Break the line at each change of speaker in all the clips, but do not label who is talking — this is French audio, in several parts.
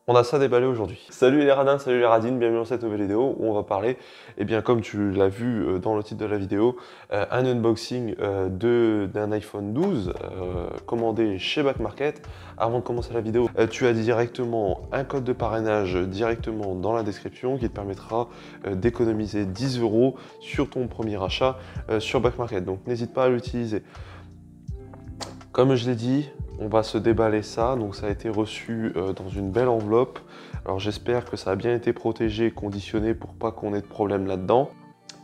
On a ça déballé aujourd'hui. Salut les radins, salut les radines, bienvenue dans cette nouvelle vidéo où on va parler, comme tu l'as vu dans le titre de la vidéo, un unboxing d'un iPhone 12 commandé chez Back Market. Avant de commencer la vidéo, tu as directement un code de parrainage directement dans la description qui te permettra d'économiser 10 € sur ton premier achat sur Back Market. Donc n'hésite pas à l'utiliser. Comme je l'ai dit, on va se déballer ça, donc ça a été reçu dans une belle enveloppe. Alors j'espère que ça a bien été protégé et conditionné pour pas qu'on ait de problème là-dedans.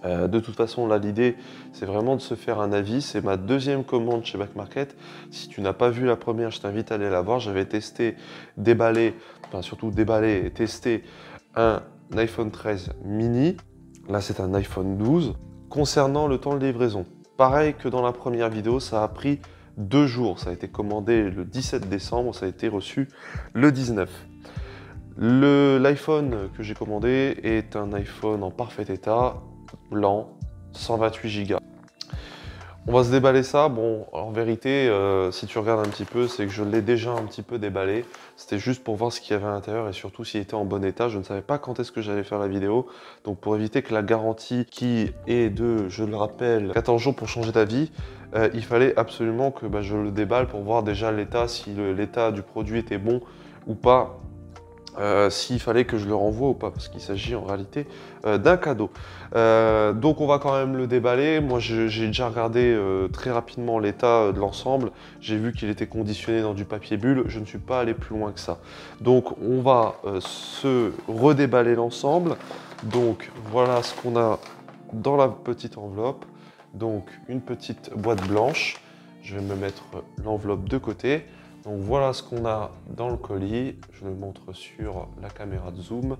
De toute façon, là l'idée c'est vraiment de se faire un avis. C'est ma deuxième commande chez Back Market. Si tu n'as pas vu la première, je t'invite à aller la voir. J'avais testé, déballé, enfin surtout déballé et testé un iPhone 13 mini. Là c'est un iPhone 12. Concernant le temps de livraison, pareil que dans la première vidéo, ça a pris 2 jours. Ça a été commandé le 17 décembre, ça a été reçu le 19. L'iPhone que j'ai commandé est un iPhone en parfait état, blanc, 128 Go. On va se déballer ça. Bon, en vérité, si tu regardes un petit peu, c'est que je l'ai déjà un petit peu déballé. C'était juste pour voir ce qu'il y avait à l'intérieur et surtout s'il était en bon état. Je ne savais pas quand est-ce que j'allais faire la vidéo. Donc pour éviter que la garantie qui est de, je le rappelle, 14 jours pour changer d'avis, il fallait absolument que je le déballe pour voir déjà l'état, si l'état du produit était bon ou pas. S'il fallait que je le renvoie ou pas, parce qu'il s'agit en réalité d'un cadeau. Donc on va quand même le déballer. Moi j'ai déjà regardé très rapidement l'état de l'ensemble. J'ai vu qu'il était conditionné dans du papier bulle. Je ne suis pas allé plus loin que ça. Donc on va se redéballer l'ensemble. Donc voilà ce qu'on a dans la petite enveloppe. Donc une petite boîte blanche. Je vais me mettre l'enveloppe de côté. Donc voilà ce qu'on a dans le colis, je le montre sur la caméra de zoom.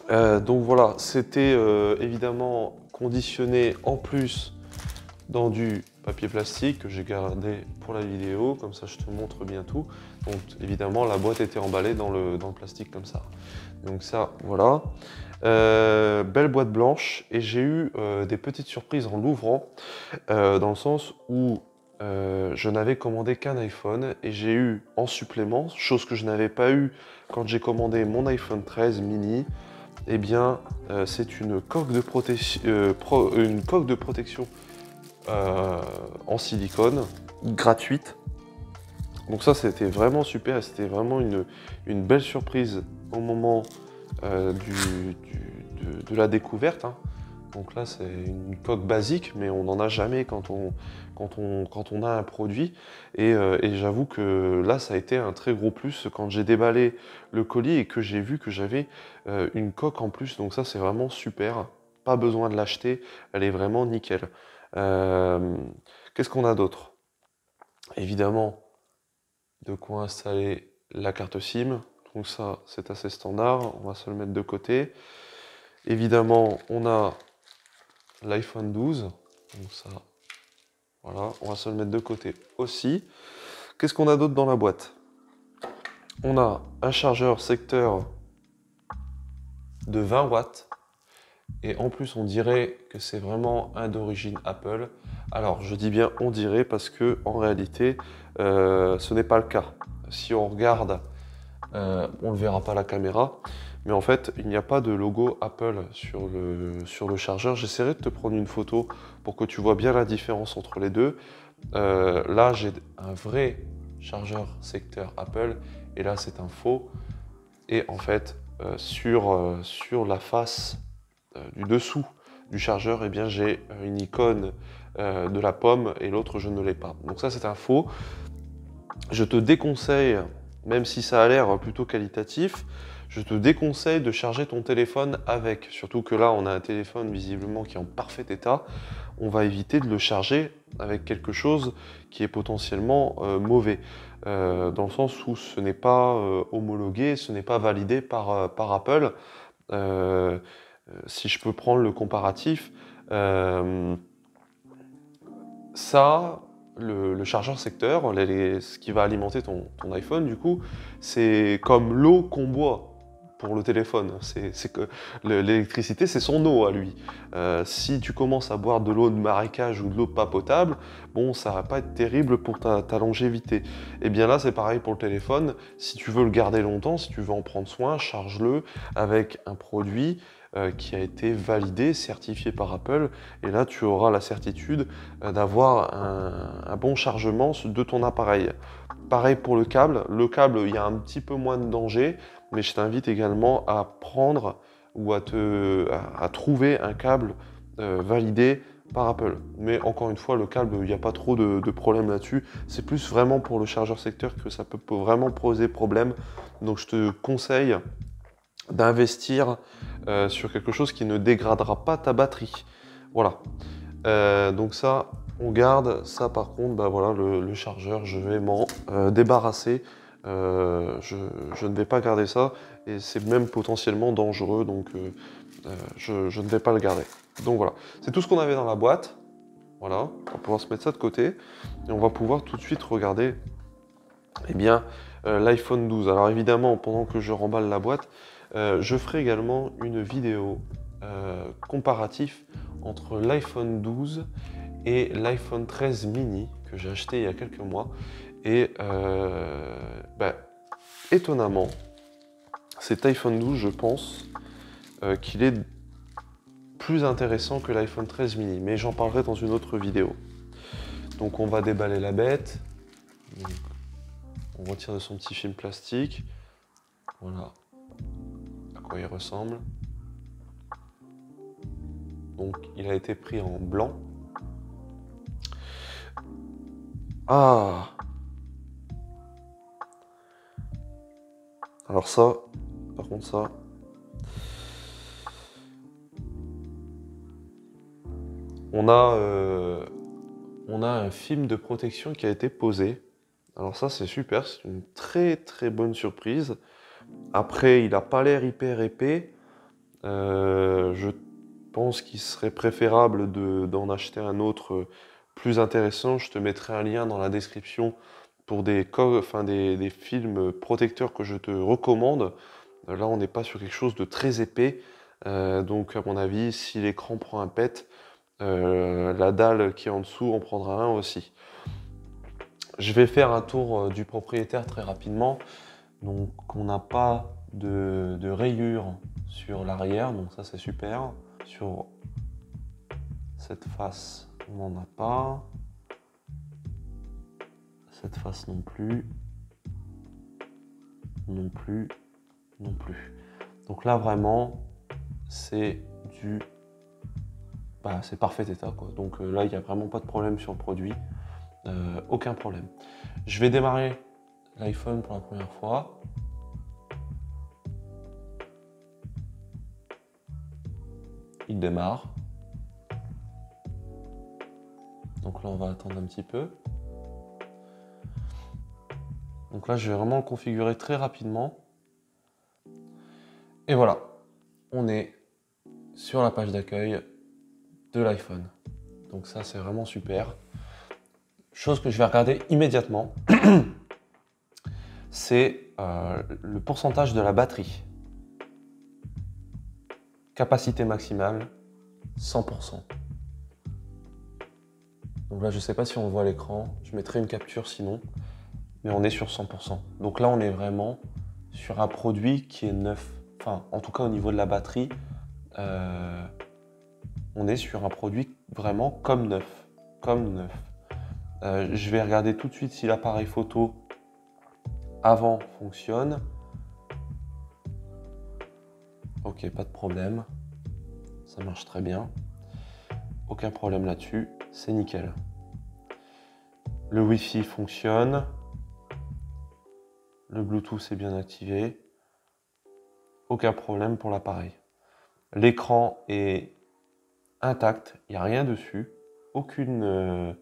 Donc voilà, c'était évidemment conditionné en plus dans du papier plastique que j'ai gardé pour la vidéo, comme ça je te montre bien tout. Donc évidemment la boîte était emballée dans le plastique comme ça. Donc ça, voilà. Belle boîte blanche et j'ai eu des petites surprises en l'ouvrant, dans le sens où je n'avais commandé qu'un iPhone et j'ai eu en supplément, chose que je n'avais pas eu quand j'ai commandé mon iPhone 13 mini, c'est une coque de protection en silicone gratuite. Donc ça c'était vraiment super et c'était vraiment une belle surprise au moment de la découverte, hein. Donc là, c'est une coque basique, mais on n'en a jamais quand on a un produit. Et j'avoue que là, ça a été un très gros plus quand j'ai déballé le colis et que j'ai vu que j'avais une coque en plus. Donc ça, c'est vraiment super. Pas besoin de l'acheter, elle est vraiment nickel. Qu'est-ce qu'on a d'autre? Évidemment, de quoi installer la carte SIM. Donc ça, c'est assez standard. On va se le mettre de côté. Évidemment, on a l'iPhone 12, donc ça, voilà, on va se le mettre de côté aussi. Qu'est-ce qu'on a d'autre dans la boîte? On a un chargeur secteur de 20 watts, et en plus on dirait que c'est vraiment un d'origine Apple. Alors je dis bien on dirait parce que en réalité ce n'est pas le cas. Si on regarde, on ne verra pas la caméra, mais en fait il n'y a pas de logo Apple sur le chargeur. J'essaierai de te prendre une photo pour que tu vois bien la différence entre les deux. Là j'ai un vrai chargeur secteur Apple et là c'est un faux. Et en fait sur la face du dessous du chargeur, j'ai une icône de la pomme et l'autre je ne l'ai pas. Donc ça c'est un faux. Je te déconseille, même si ça a l'air plutôt qualitatif, je te déconseille de charger ton téléphone avec. Surtout que là, on a un téléphone visiblement qui est en parfait état. On va éviter de le charger avec quelque chose qui est potentiellement mauvais. Dans le sens où ce n'est pas homologué, ce n'est pas validé par Apple. Si je peux prendre le comparatif, ça... Le chargeur secteur, ce qui va alimenter ton iPhone, du coup, c'est comme l'eau qu'on boit. pour le téléphone. C'est que l'électricité, c'est son eau à lui. Si tu commences à boire de l'eau de marécage ou de l'eau pas potable, bon, ça va pas être terrible pour ta longévité. Et bien là, c'est pareil pour le téléphone. Si tu veux le garder longtemps, si tu veux en prendre soin, charge-le avec un produit qui a été validé, certifié par Apple. Et là, tu auras la certitude d'avoir un bon chargement de ton appareil. Pareil pour le câble. Le câble, il y a un petit peu moins de danger, mais je t'invite également à prendre ou à trouver un câble validé par Apple. Mais encore une fois, le câble, il n'y a pas trop de problème là-dessus. C'est plus vraiment pour le chargeur secteur que ça peut vraiment poser problème. Donc je te conseille d'investir sur quelque chose qui ne dégradera pas ta batterie. Voilà. Donc ça, on garde. Ça, par contre, bah voilà, le chargeur, je vais m'en débarrasser. Je ne vais pas garder ça. Et c'est même potentiellement dangereux. Donc je ne vais pas le garder. Donc voilà. C'est tout ce qu'on avait dans la boîte. Voilà. On va pouvoir se mettre ça de côté. Et on va pouvoir tout de suite regarder eh bien, l'iPhone 12. Alors évidemment, pendant que je remballe la boîte, je ferai également une vidéo comparatif entre l'iPhone 12 et l'iPhone 13 mini que j'ai acheté il y a quelques mois. Et étonnamment, cet iPhone 12, je pense qu'il est plus intéressant que l'iPhone 13 mini, mais j'en parlerai dans une autre vidéo. Donc on va déballer la bête. Donc, on retire de son petit film plastique. Voilà à quoi il ressemble. Donc il a été pris en blanc. Ah! Alors ça, par contre ça... On a un film de protection qui a été posé. Alors ça c'est super, c'est une très très bonne surprise. Après, il n'a pas l'air hyper épais. Je pense qu'il serait préférable d'en acheter un autre plus intéressant. Je te mettrai un lien dans la description pour des films protecteurs que je te recommande. Là, on n'est pas sur quelque chose de très épais. Donc, à mon avis, si l'écran prend un pet, la dalle qui est en dessous en prendra un aussi. Je vais faire un tour du propriétaire très rapidement. Donc on n'a pas de rayures sur l'arrière, donc ça c'est super. Sur cette face, on n'en a pas. Cette face non plus. Non plus. Non plus. Donc là vraiment, c'est c'est parfait état quoi. Donc là il n'y a vraiment pas de problème sur le produit. Aucun problème. Je vais démarrer l'iPhone pour la première fois. Il démarre. Donc là, on va attendre un petit peu. Donc là, je vais vraiment le configurer très rapidement. Et voilà, on est sur la page d'accueil de l'iPhone. Donc ça, c'est vraiment super. Chose que je vais regarder immédiatement, c'est le pourcentage de la batterie. Capacité maximale, 100%. Donc là, je ne sais pas si on voit l'écran, je mettrai une capture sinon, mais on est sur 100%. Donc là, on est vraiment sur un produit qui est neuf. Enfin, en tout cas, au niveau de la batterie, on est sur un produit vraiment comme neuf. Comme neuf. Je vais regarder tout de suite si l'appareil photo avant fonctionne. Ok, pas de problème. Ça marche très bien. Aucun problème là-dessus. C'est nickel. Le Wi-Fi fonctionne. Le Bluetooth est bien activé. Aucun problème pour l'appareil. L'écran est intact. Il n'y a rien dessus. Aucune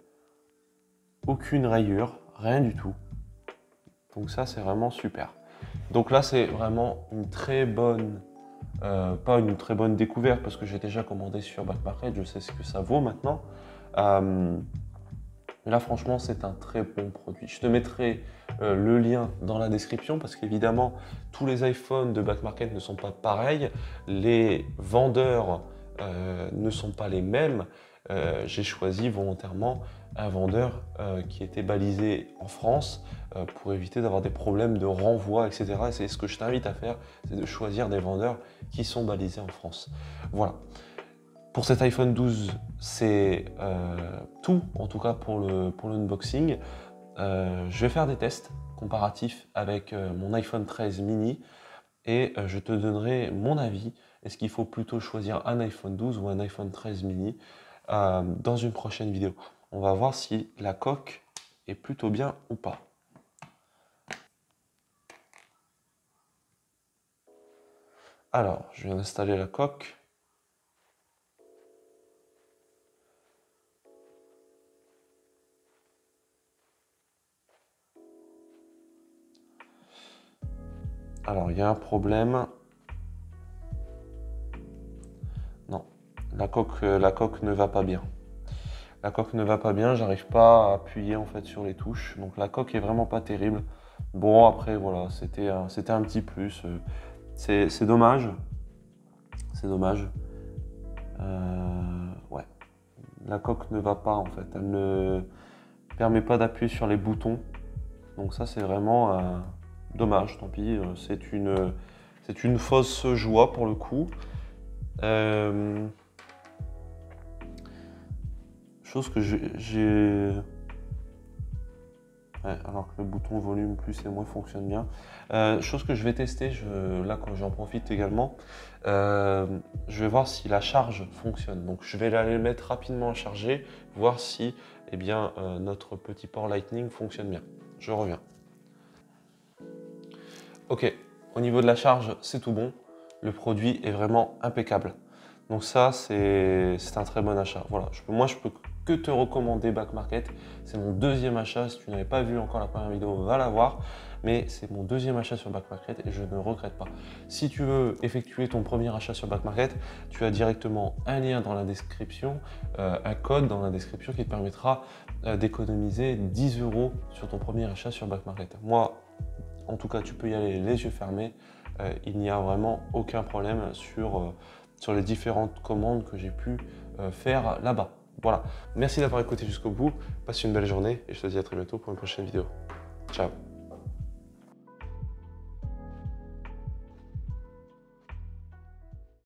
rayure. Rien du tout. Donc ça, c'est vraiment super. Donc là, c'est vraiment une très bonne... pas une très bonne découverte parce que j'ai déjà commandé sur Back Market, je sais ce que ça vaut maintenant. Là, franchement, c'est un très bon produit. Je te mettrai le lien dans la description parce qu'évidemment, tous les iPhones de Back Market ne sont pas pareils. Les vendeurs ne sont pas les mêmes. J'ai choisi volontairement un vendeur qui était balisé en France pour éviter d'avoir des problèmes de renvoi, etc. Et c'est ce que je t'invite à faire, c'est de choisir des vendeurs qui sont balisés en France. Voilà. Pour cet iPhone 12, c'est tout, en tout cas pour l'unboxing. Je vais faire des tests comparatifs avec mon iPhone 13 mini et je te donnerai mon avis. Est-ce qu'il faut plutôt choisir un iPhone 12 ou un iPhone 13 mini dans une prochaine vidéo? On va voir si la coque est plutôt bien ou pas. Alors, je viens d'installer la coque. Alors, il y a un problème. Non, la coque ne va pas bien. La coque ne va pas bien, j'arrive pas à appuyer en fait sur les touches. Donc la coque est vraiment pas terrible. Bon, après, voilà, c'était un petit plus. C'est dommage. C'est dommage. Ouais. La coque ne va pas en fait. Elle ne permet pas d'appuyer sur les boutons. Donc ça, c'est vraiment dommage. Tant pis. C'est une fausse joie pour le coup. Chose que j'ai... Ouais, alors que le bouton volume plus et moins fonctionne bien. Chose que je vais tester, là quand j'en profite également, je vais voir si la charge fonctionne. Donc je vais aller le mettre rapidement à charger, voir si eh bien, notre petit port Lightning fonctionne bien. Je reviens. Ok, au niveau de la charge, c'est tout bon. Le produit est vraiment impeccable. Donc ça, c'est un très bon achat. Voilà, moi, je peux que te recommander Back Market. C'est mon deuxième achat. Si tu n'avais pas vu encore la première vidéo, va la voir. Mais c'est mon deuxième achat sur Back Market et je ne regrette pas. Si tu veux effectuer ton premier achat sur Back Market, tu as directement un lien dans la description, un code dans la description qui te permettra d'économiser 10 € sur ton premier achat sur Back Market. Moi, en tout cas, tu peux y aller les yeux fermés. Il n'y a vraiment aucun problème sur les différentes commandes que j'ai pu faire là-bas. Voilà, merci d'avoir écouté jusqu'au bout, passe une belle journée et je te dis à très bientôt pour une prochaine vidéo. Ciao.